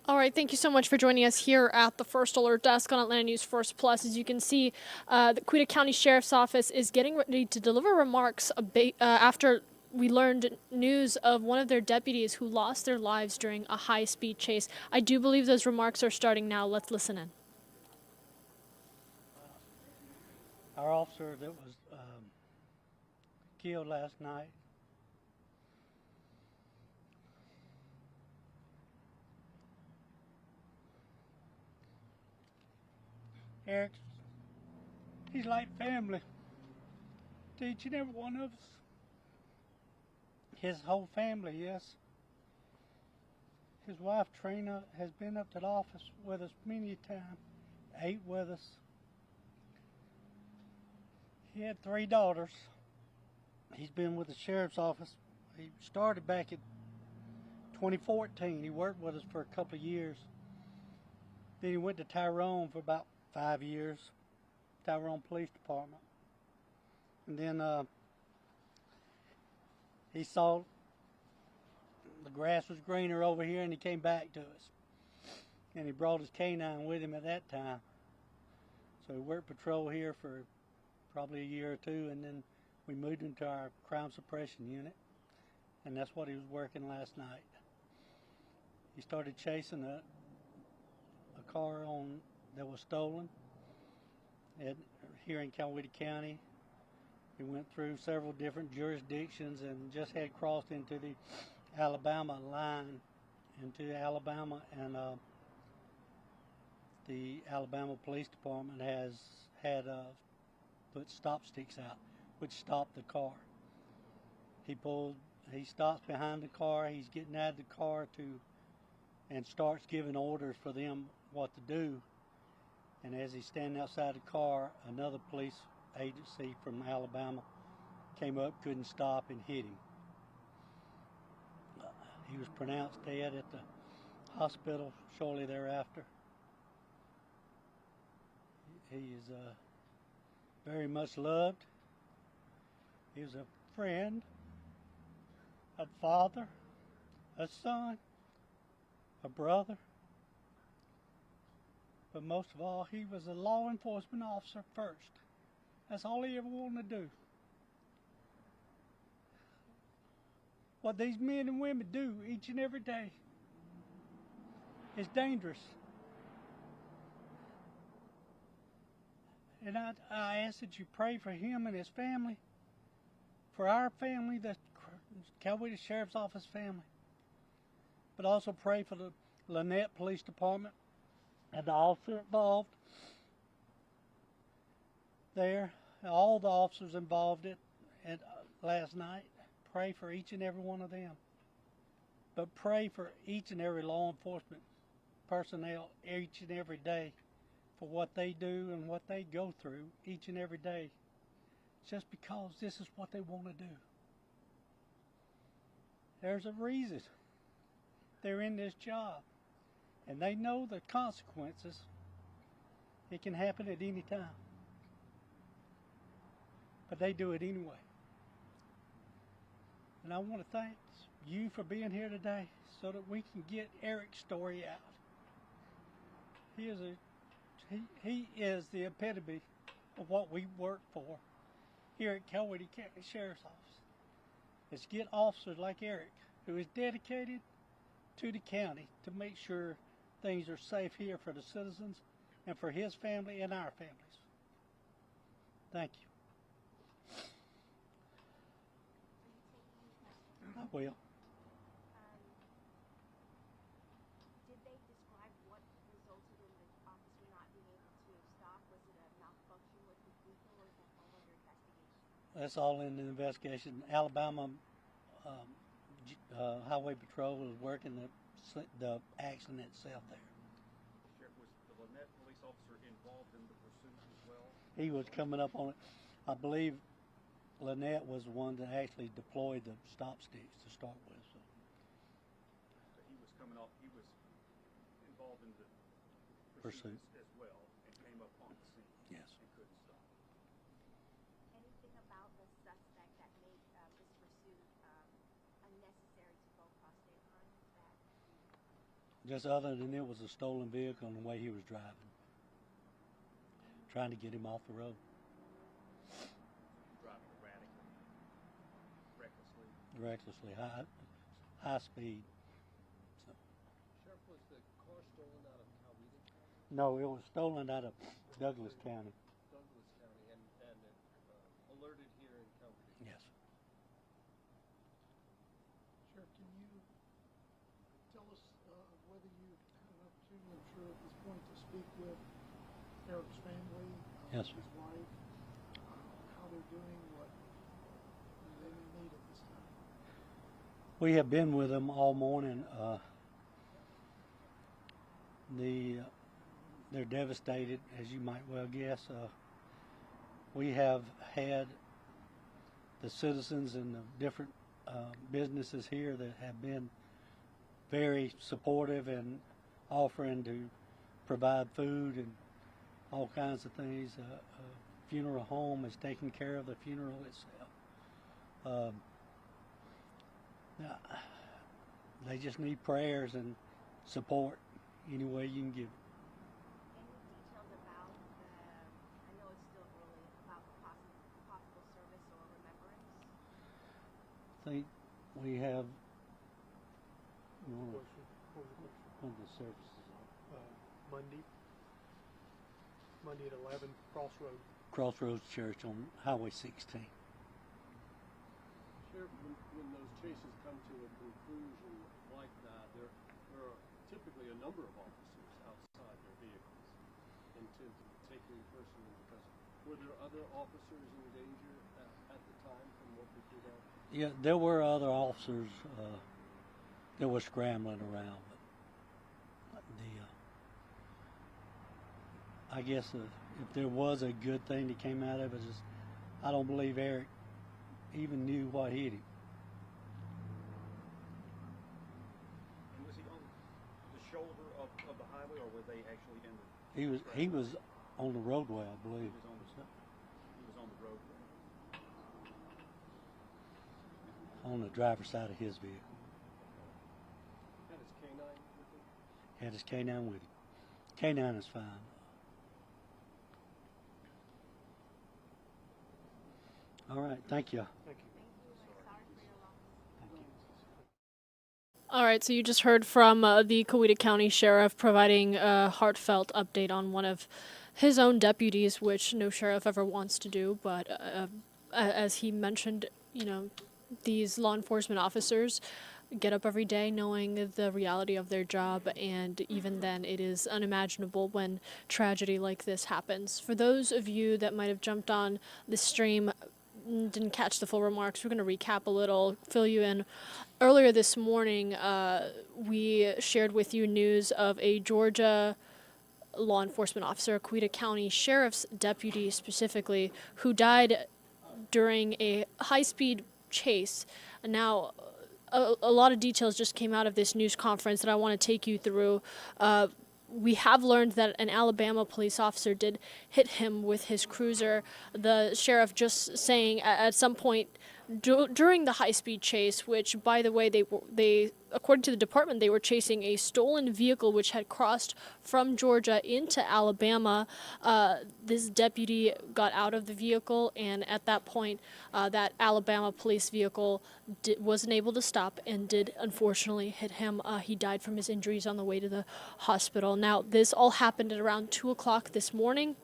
All right, thank you so much for joining us here at the First Alert Desk on Atlanta News First Plus. As you can see, the Coweta County Sheriff's Office is getting ready to deliver remarks after we learned news of one of their deputies who lost their lives during a high-speed chase. I do believe those remarks are starting now. Let's listen in. Our officer that was killed last night, Eric, he's like family to each and every one of us. His whole family, yes. His wife Trina has been up to the office with us many a time, ate with us. He had 3 daughters. He's been with the sheriff's office. He started back in 2014. He worked with us for a couple of years. Then he went to Tyrone for about 5 years, Tyrone Police Department. And then he saw the grass was greener over here, and he came back to us. And he brought his canine with him at that time. So he worked patrol here for probably a year or two, and then we moved him to our crime suppression unit, and that's what he was working last night. He started chasing a car that was stolen here in Coweta County. He went through several different jurisdictions and just had crossed into the Alabama line, into Alabama, and the Alabama Police Department has had put stop sticks out, which stopped the car. He stops behind the car, he's getting out of the car and starts giving orders for them what to do. And as he's standing outside the car, another police agency from Alabama came up, couldn't stop, and hit him. He was pronounced dead at the hospital shortly thereafter. He is very much loved. He was a friend, a father, a son, a brother. But most of all, he was a law enforcement officer first. That's all he ever wanted to do. What these men and women do each and every day is dangerous. And I ask that you pray for him and his family, for our family, the Coweta Sheriff's Office family, but also pray for the Lynette Police Department and the officer involved there, all the officers involved last night. Pray for each and every one of them. But pray for each and every law enforcement personnel each and every day for what they do and what they go through each and every day, just because this is what they want to do. There's a reason they're in this job, and they know the consequences. It can happen at any time, but they do it anyway. And I want to thank you for being here today so that we can get Eric's story out. He is the epitome of what we work for here at Coweta County Sheriff's Office. Is get officers like Eric, who is dedicated to the county to make sure things are safe here for the citizens and for his family and our families. Thank you. I will. Did they describe what resulted in the officer not being able to stop? Was it a malfunction with the vehicle, or is that all under investigation? That's all in the investigation. Alabama Highway Patrol is working the accident itself there. Sheriff, was the Lynette police officer involved in the pursuit as well? He was coming up on it. I believe Lynette was the one that actually deployed the stop sticks to start with. So. He was coming off. He was involved in the pursuit as well, and came up on the scene. Yes. And couldn't stop. Anything about the suspect that made this pursuit unnecessary to go across state lines? Just other than it was a stolen vehicle and the way he was driving. Trying to get him off the road. Driving erratically, recklessly. Recklessly, high speed. So. Sheriff, was the car stolen out of Coweta County? No, it was stolen out of Douglas County. Douglas County, and alerted here in Coweta. Yes. Sheriff, can you tell us whether you've had an opportunity, I'm sure at this point, to speak with Eric's family, Yes, sir. his wife, how they're doing, what they may need at this time? We have been with them all morning. They're devastated, as you might well guess. We have had the citizens and the different businesses here that have been very supportive and offering to provide food and all kinds of things. Funeral home is taking care of the funeral itself. Now, they just need prayers and support any way you can give it. Any details about I know it's still early, about the possible service or remembrance? I think we have one Question, what was the question? of the services. Monday at 11, Crossroads. Crossroads Church on Highway 16. Sheriff, when those chases come to a conclusion like that, there are typically a number of officers outside their vehicles intent on taking the person into custody. Were there other officers in danger at the time from what we could out? Yeah, there were other officers that were scrambling around, but I guess if there was a good thing that came out of it, is I don't believe Eric even knew what hit him. And was he on the shoulder of the highway, or were they actually in the? He was on the roadway, I believe. He was on the roadway. On the driver's side of his vehicle. Had his canine with him? Had his K9 with him. K9 is fine. All right, thank you. Thank you. Thank you, and sorry for your loss. Thank you. All right, so you just heard from the Coweta County Sheriff providing a heartfelt update on one of his own deputies, which no sheriff ever wants to do. But as he mentioned, you know, these law enforcement officers get up every day knowing the reality of their job, and even then it is unimaginable when tragedy like this happens. For those of you that might have jumped on the stream, didn't catch the full remarks, we're going to recap a little, fill you in. Earlier this morning, we shared with you news of a Georgia law enforcement officer, Coweta County Sheriff's deputy specifically, who died during a high-speed chase. Now, a lot of details just came out of this news conference that I want to take you through. We have learned that an Alabama police officer did hit him with his cruiser. The sheriff just saying at some point during the high-speed chase, which, by the way, they according to the department, they were chasing a stolen vehicle which had crossed from Georgia into Alabama. This deputy got out of the vehicle, and at that point, that Alabama police vehicle wasn't able to stop and did unfortunately hit him. He died from his injuries on the way to the hospital. Now, this all happened at around 2 o'clock this morning.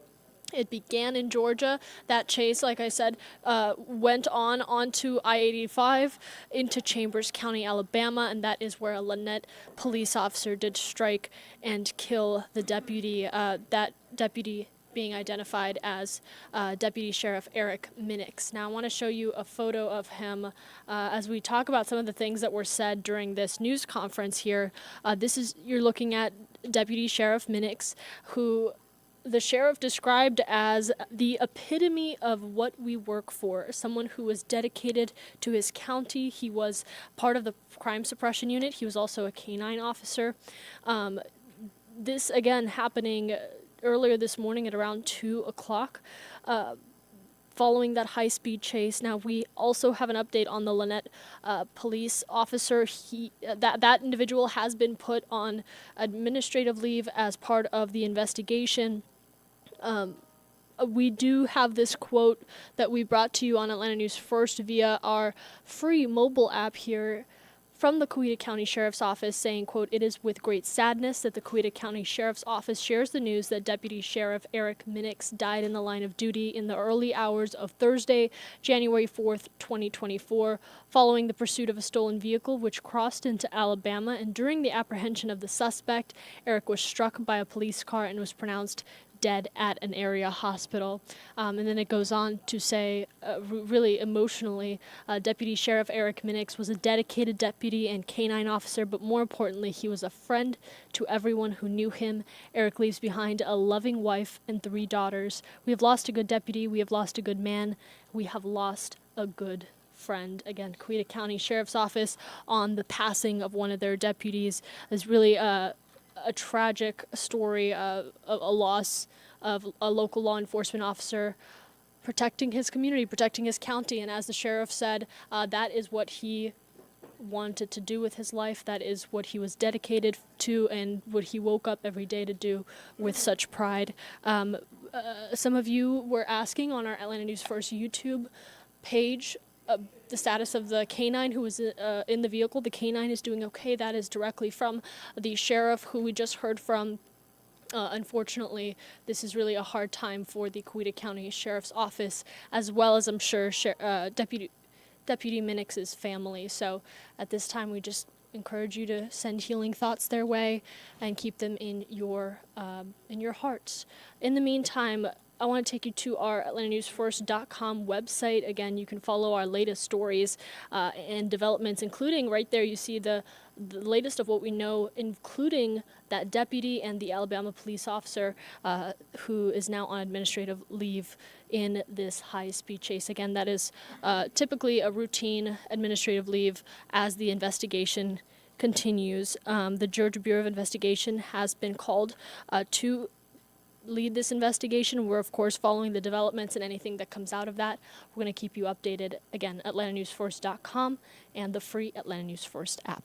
It began in Georgia. That chase, like I said, went onto I-85 into Chambers County, Alabama, and that is where a Lynette police officer did strike and kill the deputy. That deputy being identified as Deputy Sheriff Eric Minix. Now, I want to show you a photo of him as we talk about some of the things that were said during this news conference here. You're looking at Deputy Sheriff Minix, who the sheriff described as the epitome of what we work for, someone who was dedicated to his county. He was part of the crime suppression unit. He was also a canine officer. This, again, happening earlier this morning at around 2 o'clock. following that high-speed chase. Now, we also have an update on the Lynette police officer. That individual has been put on administrative leave as part of the investigation. We do have this quote that we brought to you on Atlanta News First via our free mobile app here from the Coweta County Sheriff's Office saying, quote, "It is with great sadness that the Coweta County Sheriff's Office shares the news that Deputy Sheriff Eric Minix died in the line of duty in the early hours of Thursday, January 4th, 2024, following the pursuit of a stolen vehicle which crossed into Alabama, and during the apprehension of the suspect, Eric was struck by a police car and was pronounced dead at an area hospital." And then it goes on to say, really emotionally, Deputy Sheriff Eric Minix was a dedicated deputy and canine officer, but more importantly, he was a friend to everyone who knew him. Eric leaves behind a loving wife and 3 daughters. We have lost a good deputy. We have lost a good man. We have lost a good friend. Again, Coweta County Sheriff's Office on the passing of one of their deputies is really a tragic story of a loss of a local law enforcement officer protecting his community, protecting his county. And as the sheriff said, that is what he wanted to do with his life. That is what he was dedicated to and what he woke up every day to do with such pride. Some of you were asking on our Atlanta News First YouTube page the status of the canine who was in the vehicle. The canine is doing okay. That is directly from the sheriff who we just heard from. Unfortunately, this is really a hard time for the Coweta County Sheriff's Office, as well as I'm sure Deputy Minix's family. So at this time, we just encourage you to send healing thoughts their way and keep them in your hearts. In the meantime, I want to take you to our AtlantaNewsFirst.com website. Again, you can follow our latest stories and developments, including right there you see the latest of what we know, including that deputy and the Alabama police officer who is now on administrative leave in this high-speed chase. Again, that is typically a routine administrative leave as the investigation continues. The Georgia Bureau of Investigation has been called to lead this investigation. We're, of course, following the developments and anything that comes out of that. We're going to keep you updated. Again, AtlantaNewsFirst.com and the free Atlanta News First app.